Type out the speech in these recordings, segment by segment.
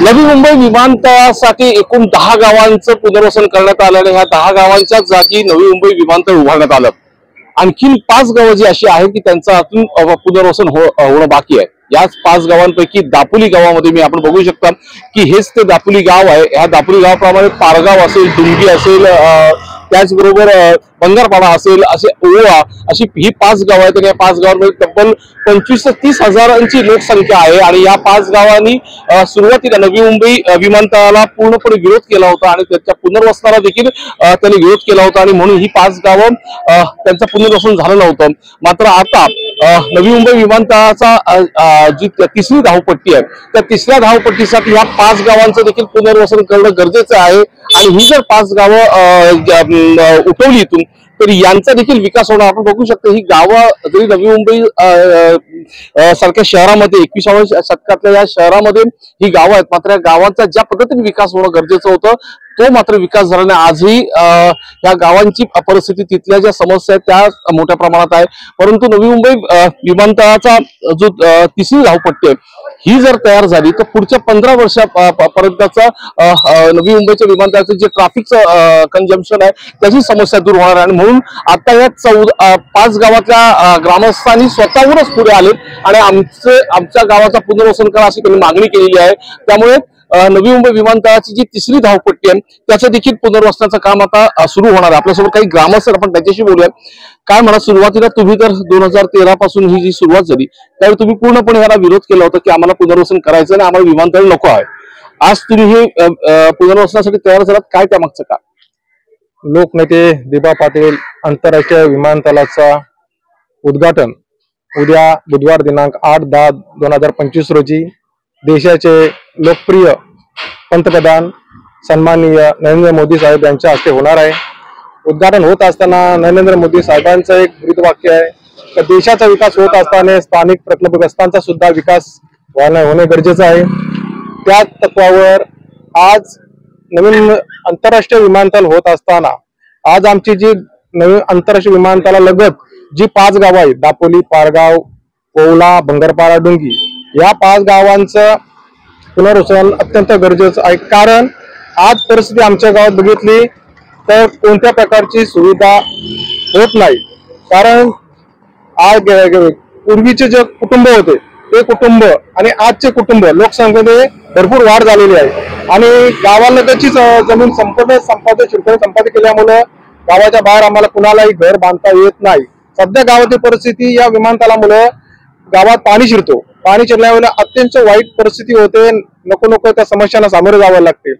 नवी मुंबई विमानतळासाठी एकूण 10 गावांचं पुनर्वसन करण्यात आलं आणि ह्या 10 गावांच्या जागी नवी मुंबई विमानतळ उभारण्यात आलं। आणखीन 5 गावं जी अशी आहेत की त्यांचं अजून पुनर्वसन होणं बाकी आहे। याच 5 गावांपैकी दापोली गावामध्ये मी आपण बघू शकता की हेच ते दापोली गाव आहे। ह्या दापोली गावाप्रमाणे पारगाव असेल, डुंगी असेल, त्याचबरोबर बंगारपाडा असेल, असे ओवा अशी ही 5 गावं आहेत आणि या 5 गावांमध्ये तब्बल 25 ते 30 हजारांची लोकसंख्या आहे। आणि या 5 गावांनी सुरुवातीला नवी मुंबई विमानतळाला पूर्णपणे विरोध केला होता आणि त्याच्या पुनर्वसनाला देखील त्यांनी विरोध केला होता आणि म्हणून ही 5 गावं त्यांचं पुनर्वसन झालं नव्हतं। मात्र आता नवी मुंबई विमानतळाचा जी तिसरी धावपट्टी आहे त्या तिसऱ्या धावपट्टीसाठी ह्या 5 गावांचं देखील पुनर्वसन करणं गरजेचं आहे। आणि ही जर 5 गावं उठवली इथून तर यांचा देखील विकास होणार। आपण बघू शकतो ही गावं जरी नवी मुंबई सारख्या शहरामध्ये 21व्या शतकातल्या या शहरामध्ये ही गावं आहेत, मात्र या गावांचा ज्या पद्धतीने विकास होणं गरजेचं होतं तो मात्र विकास झाला नाही। आजही या गावांची परिस्थिती, तिथल्या ज्या समस्या आहेत त्या मोठ्या प्रमाणात आहे। परंतु नवी मुंबई विमानतळाचा जो तिसरी धावपट्टी आहे ही जर तयार झाली तर पुढच्या 15 वर्षापर्यंतचा नवी मुंबईच्या विमानतळाचं जे ट्रॅफिकचं कंजम्पशन आहे त्याची समस्या दूर होणार आहे। आणि म्हणून आता या 5 गावातल्या ग्रामस्थांनी स्वतःहूनच पुढे आले आणि आमच्या गावाचा पुनर्वसन करा अशी त्यांनी मागणी केलेली आहे। त्यामुळे नवी मुंबई विमानतळाची जी तिसरी धावपट्टी आहे त्याचं देखील पुनर्वसनाचं काम आता सुरू होणार आहे। आपल्यासोबत काही ग्रामस्थ आपण त्याच्याशी बोलूया। काय म्हणा, सुरुवातीला तुम्ही तर 2013 पासून ही जी सुरुवात झाली त्यावेळी तुम्ही पूर्णपणे ह्याला विरोध केला होता की आम्हाला पुनर्वसन करायचं आणि आम्हाला विमानतळ नको आहे। आज तुम्ही हे पुनर्वसनासाठी तयार झालात, काय त्यामागचं का? लोकनेते दिबा पाटील आंतरराष्ट्रीय विमानतळाचा उद्घाटन उद्या बुधवार दिनांक 8/10/2025 रोजी देशाचे लोकप्रिय पंतप्रधान सन्माननीय नरेंद्र मोदी साहेब यांच्या हस्ते होणार आहे। उद्घाटन होत असताना नरेंद्र मोदी साहेबांचं एक ब्रीदवाक्य आहे की देशाचा विकास होत असताना स्थानिक प्रकल्पग्रस्तांचा सुद्धा विकास होणे गरजेचं आहे। त्या तत्वावर आज नवीन आंतरराष्ट्रीय विमानतळ होत असताना आज आमची जी नवीन आंतरराष्ट्रीय विमानतळालगत जी 5 गावं आहेत, दापोली, पारगाव, ओवला, बंगारपाडा, डुंगी, या 5 गावांचं पुनर्वसन अत्यंत गरजेचं आहे। कारण आज परिस्थिती आमच्या गावात बघितली तर कोणत्या प्रकारची सुविधा होत नाही। कारण आज पूर्वीचे जे कुटुंब होते ते कुटुंब आणि आजचे कुटुंब लोकसंख्येमध्ये भरपूर वाढ झालेली आहे आणि गावालगतची जमीन संपूर्ण संपादित केल्यामुळे गावाच्या बाहेर आम्हाला कुणालाही घर बांधता येत नाही। सध्या गावाची परिस्थिती या विमानतळामुळे गावात पाणी शिरतो, पाणी शिरल्यामुळे अत्यंत वाईट परिस्थिती होते, नको त्या समस्यांना सामोरे जावे लागते।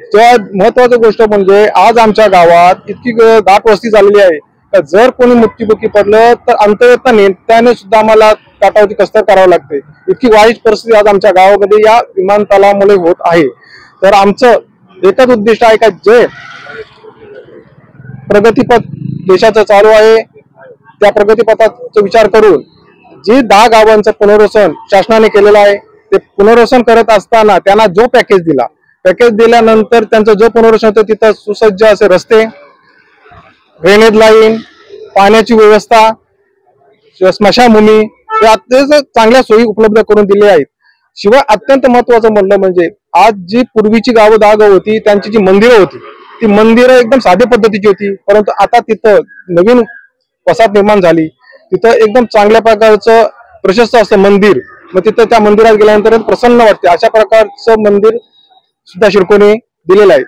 तेव्हा महत्वाची गोष्ट म्हणजे आज आमच्या गावात इतकी दाट वस्ती झालेली आहे तर जर कोणी मृत्युमुखी पडलं तर अंत्ययात्रा नेत्याने सुद्धा आम्हाला काटावरती कसरत करावं लागते। इतकी वाईट परिस्थिती आज आमच्या गावामध्ये या विमानतळामुळे होत आहे। तर आमचं एकच उद्दिष्ट आहे का जे प्रगतीपथ देशाचं चालू आहे त्या प्रगतीपथाचा विचार करून जी 10 गावांचं पुनर्वसन शासनाने केलेलं आहे ते पुनर्वसन करत असताना त्यांना जो पॅकेज दिल्यानंतर त्यांचं जो पुनर्वसन होतं तिथं सुसज्ज असे रस्ते, ड्रेनेज लाईन, पाण्याची व्यवस्था, स्मशानभूमी या अत्यंत चांगल्या सोयी उपलब्ध करून दिल्या आहेत। शिवाय अत्यंत महत्वाचं म्हणलं म्हणजे आज जी पूर्वीची 10 गावं होती त्यांची जी मंदिरं होती ती मंदिरं एकदम साध्या पद्धतीची होती, परंतु आता तिथं नवीन वसाहत निर्माण झाली, तिथं एकदम चांगल्या प्रकारचं प्रशस्त असं मंदिर, मग तिथं त्या मंदिरात गेल्यानंतर प्रसन्न वाटते अशा प्रकारचं मंदिर सुद्धा शिरकोने दिलेलं आहे।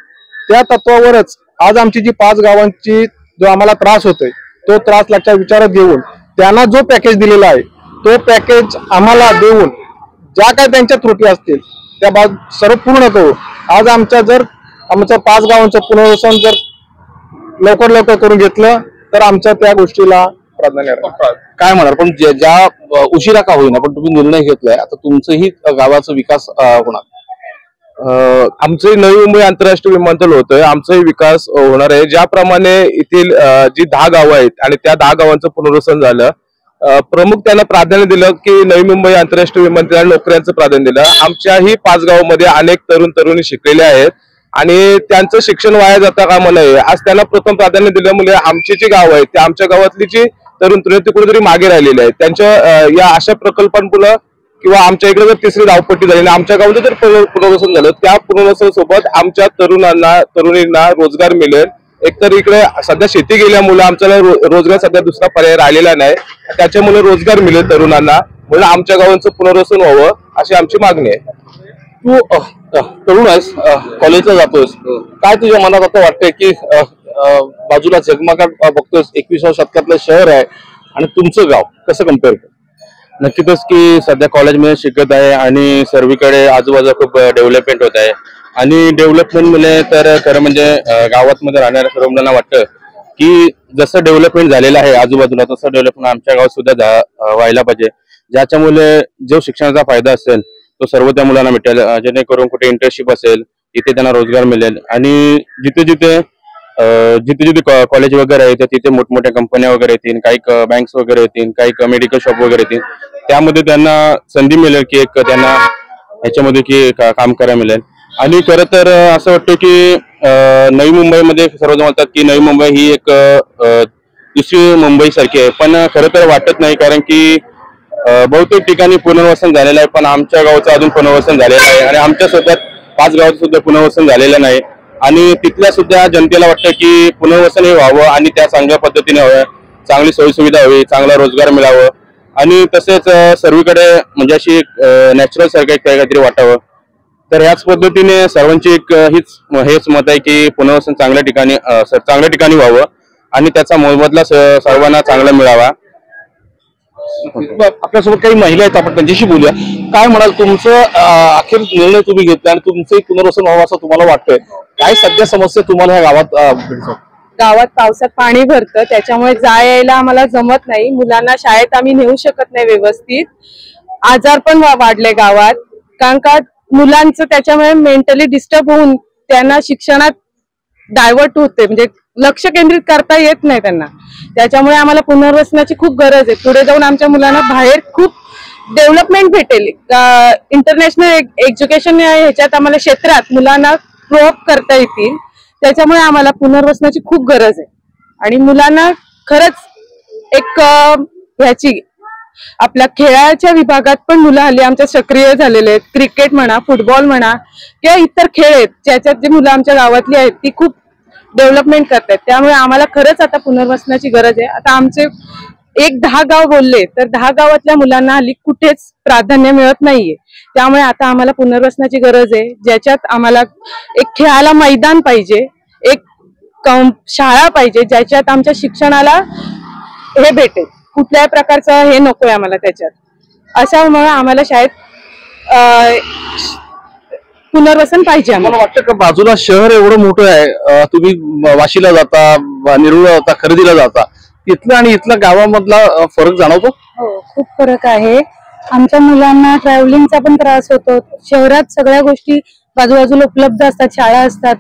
त्या तत्वावरच आज आमची जी 5 गावांची जो आम्हाला त्रास होतोय तो त्रास लक्षात विचारात घेऊन त्यांना जो पॅकेज दिलेला आहे तो पॅकेज आम्हाला देऊन ज्या काय त्यांच्या त्रुटी असतील त्या सर्व पूर्ण करू। आज आमचं 5 गावांचं पुनर्वसन जर लवकर करून घेतलं तर आमच्या त्या गोष्टीला प्राधान्य राहील। काय म्हणाल, पण ज्या उशिरा का होईना पण तुम्ही निर्णय घेतलाय, आता तुमचंही गावाचा विकास होणार? आमचे नवी मुंबई आंतरराष्ट्रीय विमानतळ होतोय, आमचाही विकास होणार आहे। ज्याप्रमाणे येथील जी 10 गावं आहेत आणि त्या 10 गावांचं पुनर्वसन झालं, प्रमुख त्यांना प्राधान्य दिलं की नवी मुंबई आंतरराष्ट्रीय विमानतळाला नोकऱ्यांचं प्राधान्य दिलं। आमच्याही 5 गावांमध्ये अनेक तरुणी शिकलेले आहेत आणि त्यांचं शिक्षण वाया जाता कामा नये आज त्यांना प्रथम प्राधान्य दिल्यामुळे आमची जी गाव आहेत त्या आमच्या गावातली जी तरुण ते कुठेतरी मागे राहिलेले आहेत। त्यांच्या या अशा प्रकल्पांमुळे किंवा आमच्या इकडे जर तिसरी धावपट्टी झाली आणि आमच्या गावाचं जर पुनर्वसन झालं, त्या पुनर्वसन सोबत आमच्या तरुणींना रोजगार मिळेल. एकतर इकडे सध्या शेती गेल्यामुळे आमच्याला रोजगार सध्या दुसरा पर्याय राहिलेला नाही, त्याच्यामुळे रोजगार मिळेल तरुणांना, म्हणून आमच्या गावांचं पुनर्वसन व्हावं अशी आमची मागणी आहे. तू तरुण आहेस, कॉलेजला जातोस, काय तुझ्या मनात आता वाटतंय की बाजूला जगमगाट बघतोस, 21व्या शतकातलं शहर आहे आणि तुमचं गाव कसं कम्पेअर कर? नक्कीच की सध्या कॉलेजमध्ये शिकत आहे आणि सर्वीकडे आजूबाजूला खूप डेव्हलपमेंट होत आहे आणि डेव्हलपमेंट मुळे तर खरं म्हणजे गावात मध्ये राहणाऱ्या सर्व मुलांना वाटतं की जसं डेव्हलपमेंट झालेलं आहे आजूबाजूला तसं डेव्हलपमेंट आमच्या गावात सुद्धा व्हायला पाहिजे, ज्याच्यामुळे जो शिक्षणाचा फायदा असेल तो सर्व त्या मुलांना मिळेल, जेणेकरून कुठे इंटर्नशिप असेल तिथे त्यांना रोजगार मिळेल आणि जिथे जिथे कॉलेज वगैरे आहे तिथे मोठमोठ्या कंपन्या वगैरे येतील, काही बँक्स वगैरे येतील, काही मेडिकल शॉप वगैरे येतील, त्यामध्ये त्यांना संधी मिळेल की एक त्यांना ह्याच्यामध्ये की काम करायला मिळेल. आणि खरं तर असं वाटतं की नवी मुंबईमध्ये सर्वजण म्हणतात की नवी मुंबई ही एक दुसरी मुंबई सारखी आहे, पण खरं तर वाटत नाही, कारण की बहुतेक ठिकाणी पुनर्वसन झालेलं आहे, पण आमच्या गावचं अजून पुनर्वसन झालेलं आहे आणि आमच्या सुद्धा 5 गावाचं सुद्धा पुनर्वसन झालेलं नाही आणि तिथल्या सुद्धा जनतेला वाटतं की पुनर्वसन हे व्हावं आणि त्या चांगल्या पद्धतीने व्हावं, चांगली सोयीसुविधा हवी, चांगला रोजगार मिळावं आणि तसेच सर्वीकडे म्हणजे अशी एक नॅचरल सारखं काहीतरी वाटावं. तर ह्याच पद्धतीने सर्वांची एक हेच मत आहे की पुनर्वसन चांगल्या ठिकाणी व्हावं आणि त्याचा मोबदला सर्वांना चांगला मिळावा. आपल्यासोबत काही महिला आहेत, आपण त्यांच्याशी बोलूया. काय म्हणाल, तुमचं अखेर निर्णय तुम्ही घेतला आणि तुमचंही पुनर्वसन व्हावं असं तुम्हाला वाटतंय, काय सध्या समस्या तुम्हाला ह्या गावात पावसात पाणी भरतं, त्याच्यामुळे यायला आम्हाला जमत नाही, मुलांना शाळेत आम्ही नेऊ शकत नाही व्यवस्थित, आजार पण वाढले गावात, कारण का मुलांचं त्याच्यामुळे मेंटली डिस्टर्ब होऊन त्यांना शिक्षणात डायव्हर्ट होते, म्हणजे लक्ष केंद्रित करता येत नाही त्यांना. त्याच्यामुळे आम्हाला पुनर्वसनाची खूप गरज आहे. पुढे जाऊन आमच्या मुलांना बाहेर खूप डेव्हलपमेंट भेटेल, इंटरनॅशनल एज्युकेशन ह्याच्यात आम्हाला क्षेत्रात मुलांना ग्रो अप करता येतील, त्याच्यामुळे आम्हाला पुनर्वसनाची खूप गरज आहे. आणि मुलांना खरंच एक ह्याची आपल्या खेळाच्या विभागात पण मुलं हल्ली आमच्या सक्रिय झालेले आहेत, क्रिकेट म्हणा, फुटबॉल म्हणा किंवा इतर खेळ आहेत ज्याच्यात जी मुलं आमच्या गावातली आहेत ती खूप डेव्हलपमेंट करतायत. त्यामुळे आम्हाला खरंच आता पुनर्वसनाची गरज आहे. आता आमचे 10 गाव बोलले तर 10 गावातल्या मुलांना हल्ली कुठेच प्राधान्य मिळत नाहीये, त्यामुळे आता आम्हाला पुनर्वसनाची गरज आहे, ज्याच्यात आम्हाला एक खेळाला मैदान पाहिजे, एक शाळा पाहिजे ज्याच्यात आमच्या शिक्षणाला हे भेटेल, कुठल्याही प्रकारचं हे नकोय आम्हाला त्याच्यात. अशामुळे आम्हाला शाळेत पुनर्वसन पाहिजे. मला वाटतं का बाजूला शहर एवढं मोठं आहे, तुम्ही वाशीला जाता, निरुळला जाता, खरेदीला जाता, तिथलं आणि इथल्या गावामधला फरक जाणवतो? हो, खूप फरक आहे. आमच्या मुलांना ट्रॅव्हलिंगचा पण त्रास होतो. शहरात सगळ्या गोष्टी बाजूबाजूला उपलब्ध असतात, शाळा असतात,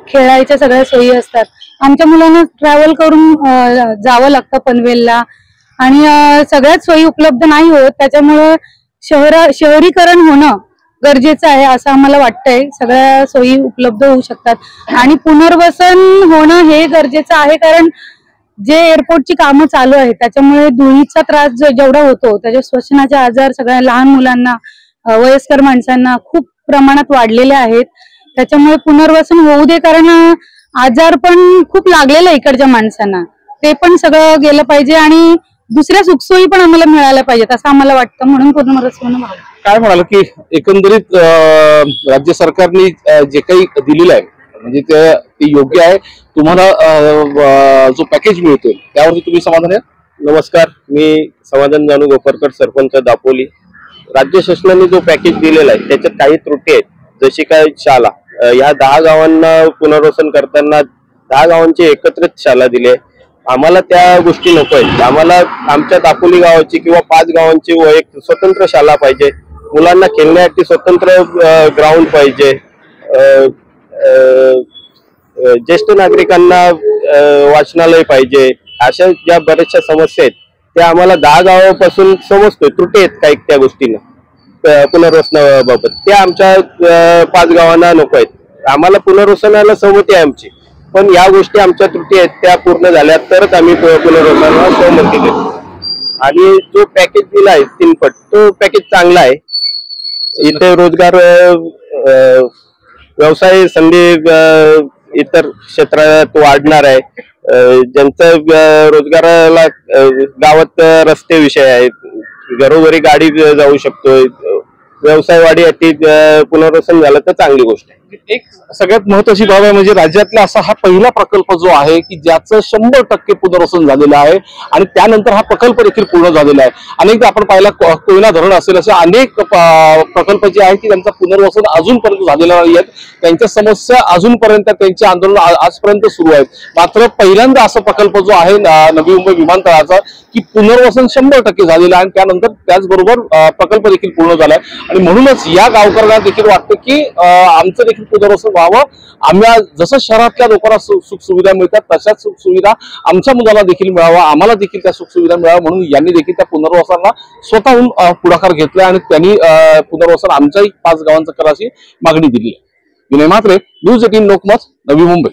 खेळायच्या सगळ्या सोयी असतात. आमच्या मुलांना ट्रॅव्हल करून जावं लागतं पनवेलला आणि सगळ्याच सोयी उपलब्ध नाही होत, त्याच्यामुळं शहरीकरण होणं गरजेचं आहे असं आम्हाला वाटतंय. सगळ्या सोयी उपलब्ध होऊ शकतात आणि पुनर्वसन होणं हे गरजेचं आहे, कारण जे एअरपोर्टची कामं चालू आहेत त्याच्यामुळे धुळीचा त्रास जेवढा होतो, त्याच्या श्वसनाचे आजार सगळ्या लहान मुलांना, वयस्कर माणसांना खूप प्रमाणात वाढलेले आहेत. त्याच्यामुळे पुनर्वसन होऊ दे, कारण आजार पण खूप लागलेलं आहे इकडच्या माणसांना, ते पण सगळं गेलं पाहिजे आणि दुसऱ्या सुखसोयी पण आम्हाला मिळाल्या पाहिजेत असं आम्हाला वाटतं, म्हणून पुनर्वसन व्हावं. काय म्हणाल की एकंदरीत राज्य सरकारने जे काही दिलेलं आहे म्हणजे ते योग्य आहे, तुम्हाला जो पॅकेज मिळतोय त्यावरती तुम्ही समाधान आहे? नमस्कार, मी समाधान जानू गोपरकर, सरपंच दापोली. राज्य शासनाने जो पॅकेज दिलेला आहे त्याच्यात काही त्रुटी आहेत, जशी काय शाळा, ह्या 10 गावांना पुनर्वसन करताना 10 गावांची एकत्रित शाळा दिली आहे. आम्हाला त्या गोष्टी नको आहेत. आम्हाला आमच्या दापोली गावाची किंवा 5 गावांची एक स्वतंत्र शाळा पाहिजे, मुलांना खेळण्यासाठी स्वतंत्र ग्राउंड पाहिजे, ज्येष्ठ नागरिकांना वाचनालय पाहिजे. अशा ज्या बऱ्याचशा समस्या आहेत त्या आम्हाला 10 गावापासून समजतोय, त्रुटी आहेत काही त्या गोष्टींना पुनर्वसनाबाबत, त्या आमच्या 5 गावांना नको आहेत. आम्हाला पुनर्वसनाला सहमती आहे आमची, पण या गोष्टी आमच्या त्रुटी आहेत त्या पूर्ण झाल्या तरच आम्ही पुनर्वसनाला सहमती देऊ. आणि जो पॅकेज दिला आहे 3 पट तो पॅकेज चांगला आहे. इथे रोजगार व्यवसाय संधी इतर क्षेत्रात वाढणार आहे. ज्यांचं रोजगाराला गावात रस्ते विषय आहेत, घरोघरी गाडी जाऊ शकतोय, व्यवसाय वाढीसाठी पुनर्वसन झालं तर चांगली गोष्ट आहे. एक सगळ्यात महत्वाची बाब आहे म्हणजे राज्यातला असा हा पहिला प्रकल्प जो आहे की ज्याचं 100% पुनर्वसन झालेलं आहे आणि त्यानंतर हा प्रकल्प देखील पूर्ण झालेला आहे. अनेकदा आपण पाहिला कोयना धरण असेल असे अनेक प्रकल्प जे आहेत की त्यांचं पुनर्वसन अजूनपर्यंत झालेलं नाही आहेत. त्यांच्या समस्या अजूनपर्यंत, त्यांचे आंदोलन आजपर्यंत सुरू आहेत. मात्र पहिल्यांदा असा प्रकल्प जो आहे नवी मुंबई विमानतळाचा की पुनर्वसन 100% झालेलं आहे आणि त्यानंतर त्याचबरोबर प्रकल्प देखील पूर्ण झालाय. आणि म्हणूनच या गावकऱ्यांना देखील वाटतं की आमचं देखील पुनर्वसन व्हावं. आम्हाला जसं शहरातल्या लोकांना सुख सुविधा मिळतात तशाच सुख सुविधा आमच्या मुलांना देखील मिळावा, आम्हाला देखील त्या सुख सुविधा मिळावा म्हणून यांनी देखील त्या पुनर्वसनाला स्वतःहून पुढाकार घेतला आणि त्यांनी पुनर्वसन आमच्याही 5 गावांचं करायची मागणी दिली आहे. विनय म्हात्रे, न्यूज 18 लोकमत, नवी मुंबई.